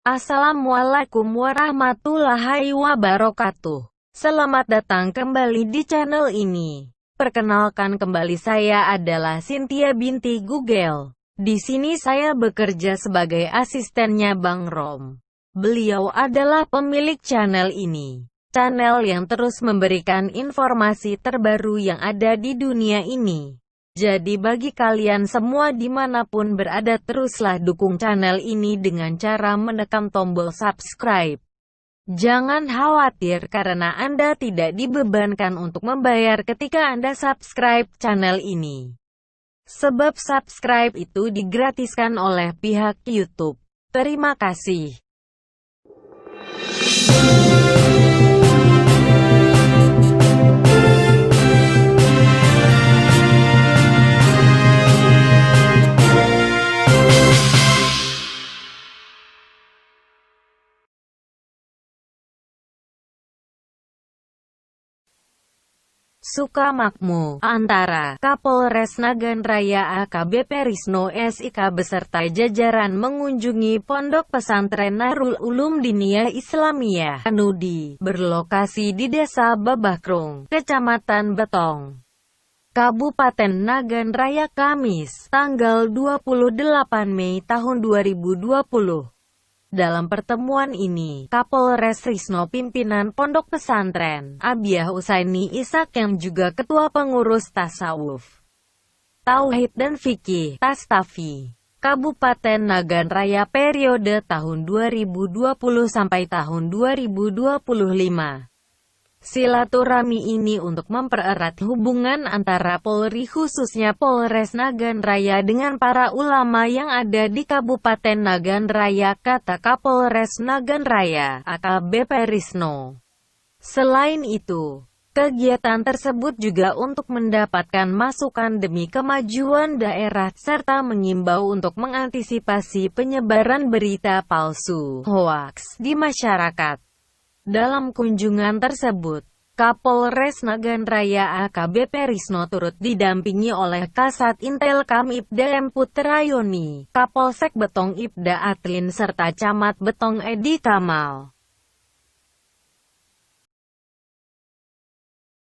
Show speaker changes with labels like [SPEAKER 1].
[SPEAKER 1] Assalamualaikum warahmatullahi wabarakatuh. Selamat datang kembali di channel ini. Perkenalkan kembali, saya adalah Cynthia binti Google. Di sini saya bekerja sebagai asistennya Bang Rom. Beliau adalah pemilik channel ini. Channel yang terus memberikan informasi terbaru yang ada di dunia ini. Jadi bagi kalian semua dimanapun berada, teruslah dukung channel ini dengan cara menekan tombol subscribe. Jangan khawatir karena Anda tidak dibebankan untuk membayar ketika Anda subscribe channel ini. Sebab subscribe itu digratiskan oleh pihak YouTube. Terima kasih. Sukamakmur antara Kapolres Nagan Raya AKBP Risno SIK beserta jajaran mengunjungi Pondok Pesantren Nurul Ulum Diniyah Islamiyah Nudi, berlokasi di Desa Babakrung, Kecamatan Betong, Kabupaten Nagan Raya, Kamis, tanggal 28 Mei tahun 2020. Dalam pertemuan ini, Kapolres Risno, pimpinan Pondok Pesantren Abiyah Usaini Ishak yang juga Ketua Pengurus Tasawuf, Tauhid dan Fikih Tastafi Kabupaten Nagan Raya periode tahun 2020 sampai tahun 2025. Silaturahmi ini untuk mempererat hubungan antara Polri, khususnya Polres Nagan Raya, dengan para ulama yang ada di Kabupaten Nagan Raya, kata Kapolres Nagan Raya AKBP Risno. Selain itu, kegiatan tersebut juga untuk mendapatkan masukan demi kemajuan daerah, serta mengimbau untuk mengantisipasi penyebaran berita palsu (hoaks) di masyarakat. Dalam kunjungan tersebut, Kapolres Nagan Raya AKBP Risno turut didampingi oleh Kasat Intelkam Ibda M. Putrayoni, Kapolsek Betong Ibda Atlin serta Camat Betong Edi Kamal.